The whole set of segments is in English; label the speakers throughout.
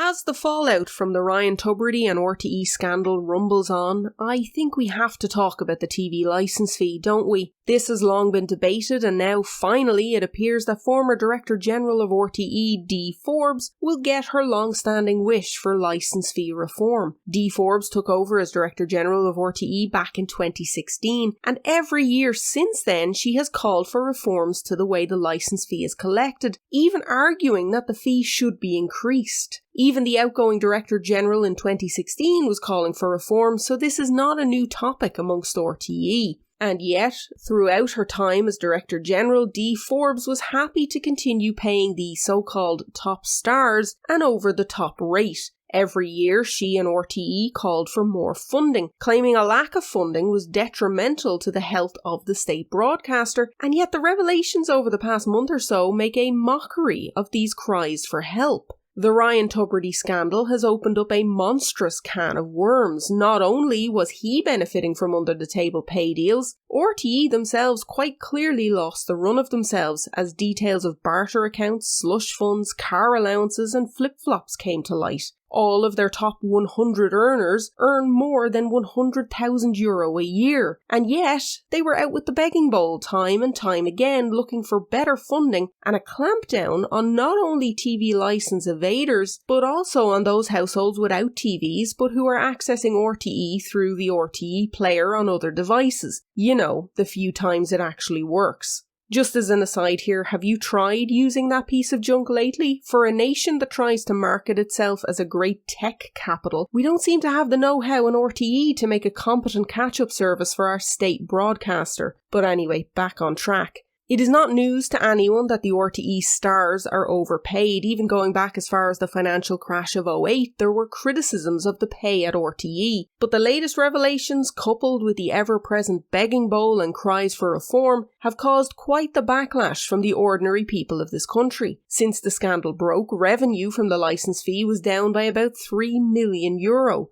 Speaker 1: As the fallout from the Ryan Tubridy and RTE scandal rumbles on, I think we have to talk about the TV licence fee, don't we? This has long been debated, and now finally it appears that former Director General of RTE, Dee Forbes, will get her long-standing wish for licence fee reform. Dee Forbes took over as Director General of RTE back in 2016, and every year since then she has called for reforms to the way the licence fee is collected, even arguing that the fee should be increased. Even the outgoing Director General in 2016 was calling for reform, so this is not a new topic amongst RTE. And yet, throughout her time as Director General, Dee Forbes was happy to continue paying the so-called top stars an over-the-top rate. Every year, she and RTE called for more funding, claiming a lack of funding was detrimental to the health of the state broadcaster, and yet the revelations over the past month or so make a mockery of these cries for help. The Ryan Tubridy scandal has opened up a monstrous can of worms. Not only was he benefiting from under-the-table pay deals, RTE themselves quite clearly lost the run of themselves as details of barter accounts, slush funds, car allowances and flip-flops came to light. All of their top 100 earners earn more than €100,000 a year, and yet they were out with the begging bowl time and time again looking for better funding and a clampdown on not only TV licence evaders, but also on those households without TVs but who are accessing RTE through the RTE player on other devices. You know, the few times it actually works. Just as an aside here, have you tried using that piece of junk lately? For a nation that tries to market itself as a great tech capital, we don't seem to have the know-how in RTE to make a competent catch-up service for our state broadcaster. But anyway, back on track. It is not news to anyone that the RTE stars are overpaid. Even going back as far as the financial crash of 2008, there were criticisms of the pay at RTE. But the latest revelations, coupled with the ever-present begging bowl and cries for reform, have caused quite the backlash from the ordinary people of this country. Since the scandal broke, revenue from the licence fee was down by about €3 million.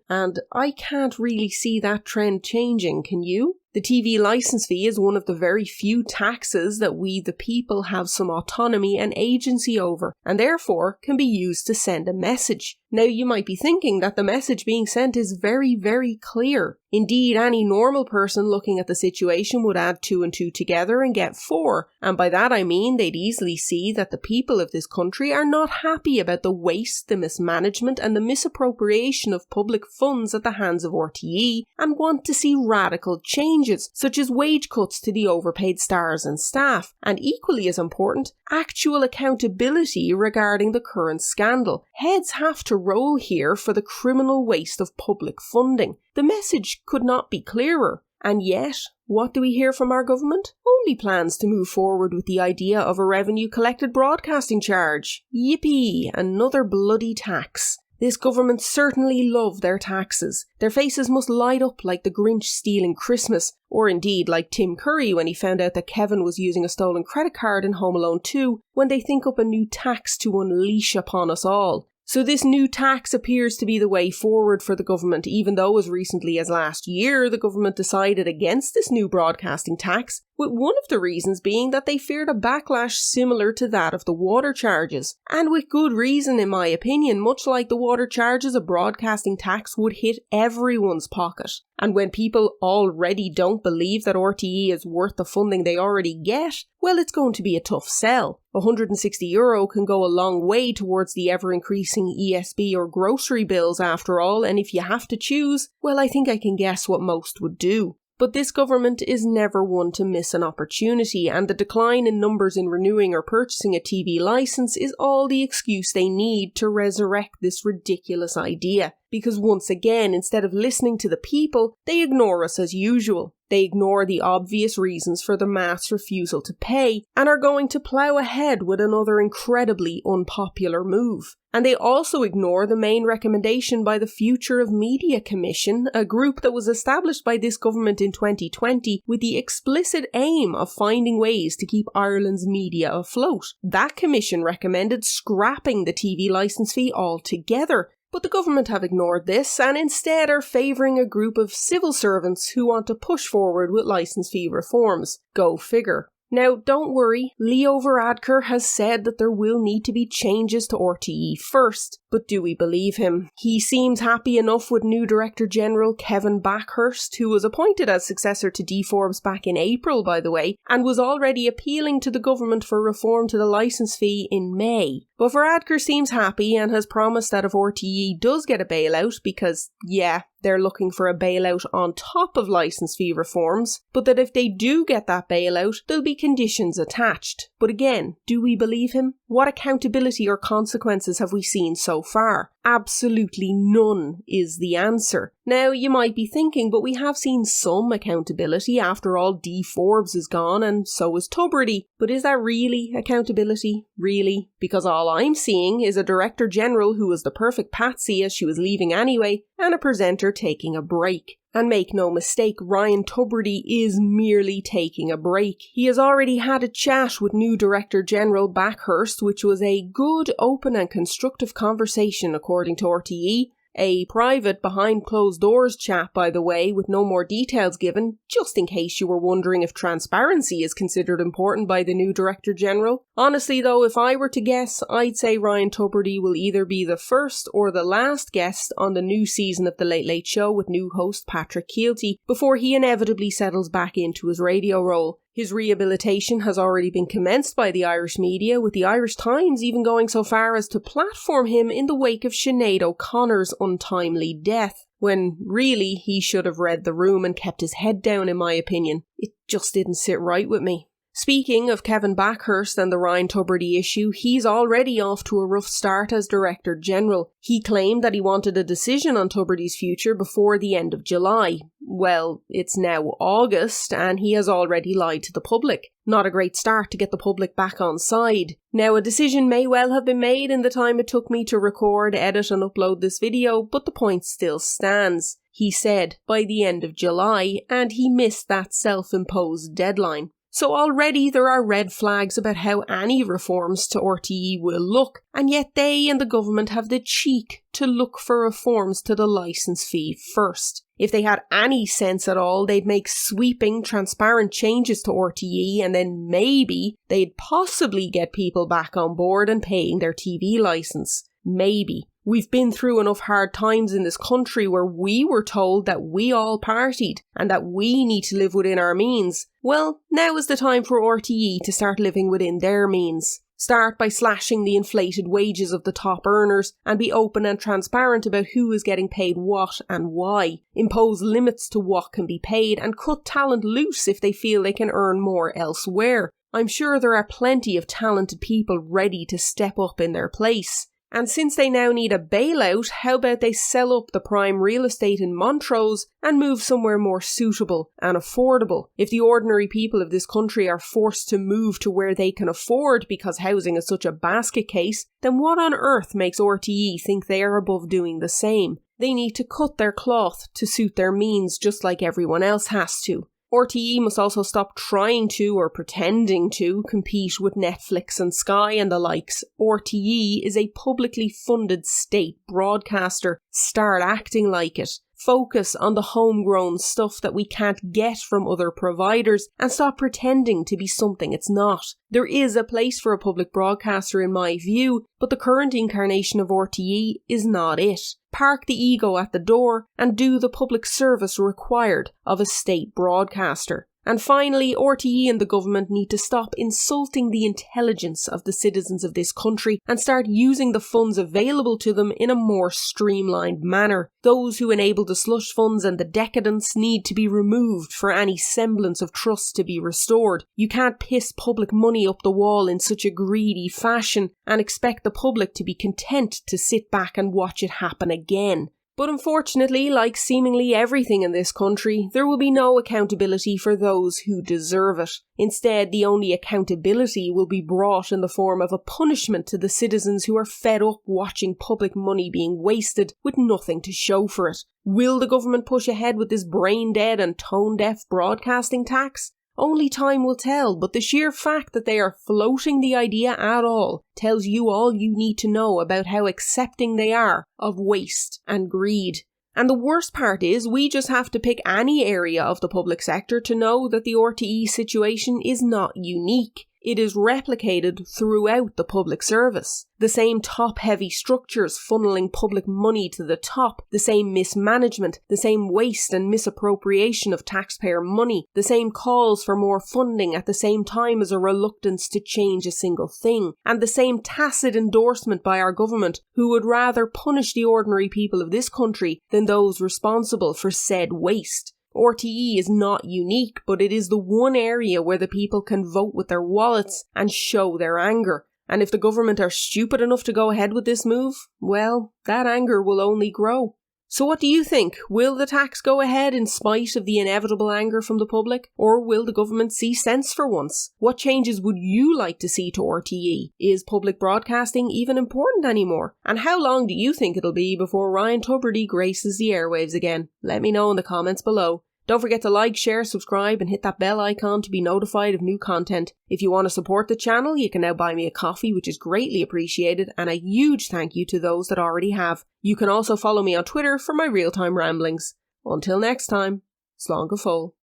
Speaker 1: And I can't really see that trend changing, can you? The TV licence fee is one of the very few taxes that we the people have some autonomy and agency over, and therefore can be used to send a message. Now you might be thinking that the message being sent is very, very clear. Indeed, any normal person looking at the situation would add 2 and 2 together and get 4, and by that I mean they'd easily see that the people of this country are not happy about the waste, the mismanagement and the misappropriation of public funds at the hands of RTE, and want to see radical changes, such as wage cuts to the overpaid stars and staff, and equally as important, actual accountability regarding the current scandal. Heads have to roll here for the criminal waste of public funding. The message could not be clearer. And yet, what do we hear from our government? Only plans to move forward with the idea of a revenue collected broadcasting charge. Yippee! Another bloody tax. This government certainly love their taxes. Their faces must light up like the Grinch stealing Christmas, or indeed like Tim Curry when he found out that Kevin was using a stolen credit card in Home Alone 2, when they think up a new tax to unleash upon us all. So this new tax appears to be the way forward for the government, even though as recently as last year the government decided against this new broadcasting tax, with one of the reasons being that they feared a backlash similar to that of the water charges. And with good reason in my opinion, much like the water charges, a broadcasting tax would hit everyone's pocket. And when people already don't believe that RTE is worth the funding they already get, well, it's going to be a tough sell. €160 can go a long way towards the ever-increasing ESB or grocery bills after all, and if you have to choose, well, I think I can guess what most would do. But this government is never one to miss an opportunity, and the decline in numbers in renewing or purchasing a TV licence is all the excuse they need to resurrect this ridiculous idea. Because once again, instead of listening to the people, they ignore us as usual. They ignore the obvious reasons for the mass refusal to pay, and are going to plough ahead with another incredibly unpopular move. And they also ignore the main recommendation by the Future of Media Commission, a group that was established by this government in 2020 with the explicit aim of finding ways to keep Ireland's media afloat. That commission recommended scrapping the TV licence fee altogether. But the government have ignored this and instead are favouring a group of civil servants who want to push forward with licence fee reforms. Go figure. Now, don't worry, Leo Varadkar has said that there will need to be changes to RTE first, but do we believe him? He seems happy enough with new Director General Kevin Backhurst, who was appointed as successor to D. Forbes back in April, by the way, and was already appealing to the government for reform to the licence fee in May. But Varadkar seems happy and has promised that if RTE does get a bailout, because, yeah, they're looking for a bailout on top of licence fee reforms, but that if they do get that bailout, there'll be conditions attached. But again, do we believe him? What accountability or consequences have we seen so far? Absolutely none is the answer. Now, you might be thinking, but we have seen some accountability. After all, D. Forbes is gone and so is Tubridy. But is that really accountability? Really? Because all I'm seeing is a Director General who was the perfect patsy as she was leaving anyway, and a presenter taking a break. And make no mistake, Ryan Tubridy is merely taking a break. He has already had a chat with new Director General Backhurst, which was a good, open and constructive conversation according to RTE. A private, behind-closed-doors chat, by the way, with no more details given, just in case you were wondering if transparency is considered important by the new Director General. Honestly though, if I were to guess, I'd say Ryan Tubridy will either be the first or the last guest on the new season of The Late Late Show with new host Patrick Keelty, before he inevitably settles back into his radio role. His rehabilitation has already been commenced by the Irish media, with the Irish Times even going so far as to platform him in the wake of Sinead O'Connor's untimely death, when really he should have read the room and kept his head down, in my opinion. It just didn't sit right with me. Speaking of Kevin Backhurst and the Ryan Tubridy issue, he's already off to a rough start as Director General. He claimed that he wanted a decision on Tubridy's future before the end of July. Well, it's now August and he has already lied to the public. Not a great start to get the public back on side. Now, a decision may well have been made in the time it took me to record, edit and upload this video, but the point still stands. He said by the end of July, and he missed that self-imposed deadline. So already there are red flags about how any reforms to RTE will look, and yet they and the government have the cheek to look for reforms to the licence fee first. If they had any sense at all, they'd make sweeping, transparent changes to RTE, and then maybe they'd possibly get people back on board and paying their TV licence. Maybe. We've been through enough hard times in this country where we were told that we all partied and that we need to live within our means. Well, now is the time for RTE to start living within their means. Start by slashing the inflated wages of the top earners and be open and transparent about who is getting paid what and why. Impose limits to what can be paid and cut talent loose if they feel they can earn more elsewhere. I'm sure there are plenty of talented people ready to step up in their place. And since they now need a bailout, how about they sell up the prime real estate in Montrose and move somewhere more suitable and affordable? If the ordinary people of this country are forced to move to where they can afford because housing is such a basket case, then what on earth makes RTE think they are above doing the same? They need to cut their cloth to suit their means just like everyone else has to. RTE must also stop trying to, or pretending to, compete with Netflix and Sky and the likes. RTE is a publicly funded state broadcaster. Start acting like it. Focus on the homegrown stuff that we can't get from other providers and stop pretending to be something it's not. There is a place for a public broadcaster in my view, but the current incarnation of RTE is not it. Park the ego at the door and do the public service required of a state broadcaster. And finally, RTE and the government need to stop insulting the intelligence of the citizens of this country and start using the funds available to them in a more streamlined manner. Those who enable the slush funds and the decadence need to be removed for any semblance of trust to be restored. You can't piss public money up the wall in such a greedy fashion and expect the public to be content to sit back and watch it happen again. But unfortunately, like seemingly everything in this country, there will be no accountability for those who deserve it. Instead, the only accountability will be brought in the form of a punishment to the citizens who are fed up watching public money being wasted with nothing to show for it. Will the government push ahead with this brain-dead and tone-deaf broadcasting tax? Only time will tell, but the sheer fact that they are floating the idea at all tells you all you need to know about how accepting they are of waste and greed. And the worst part is we just have to pick any area of the public sector to know that the RTE situation is not unique. It is replicated throughout the public service. The same top-heavy structures funneling public money to the top, the same mismanagement, the same waste and misappropriation of taxpayer money, the same calls for more funding at the same time as a reluctance to change a single thing, and the same tacit endorsement by our government who would rather punish the ordinary people of this country than those responsible for said waste. RTE is not unique, but it is the one area where the people can vote with their wallets and show their anger. And if the government are stupid enough to go ahead with this move, well, that anger will only grow. So what do you think? Will the tax go ahead in spite of the inevitable anger from the public? Or will the government see sense for once? What changes would you like to see to RTE? Is public broadcasting even important anymore? And how long do you think it'll be before Ryan Tubridy graces the airwaves again? Let me know in the comments below. Don't forget to like, share, subscribe and hit that bell icon to be notified of new content. If you want to support the channel, you can now buy me a coffee, which is greatly appreciated, and a huge thank you to those that already have. You can also follow me on Twitter for my real-time ramblings. Until next time, slán go fóill.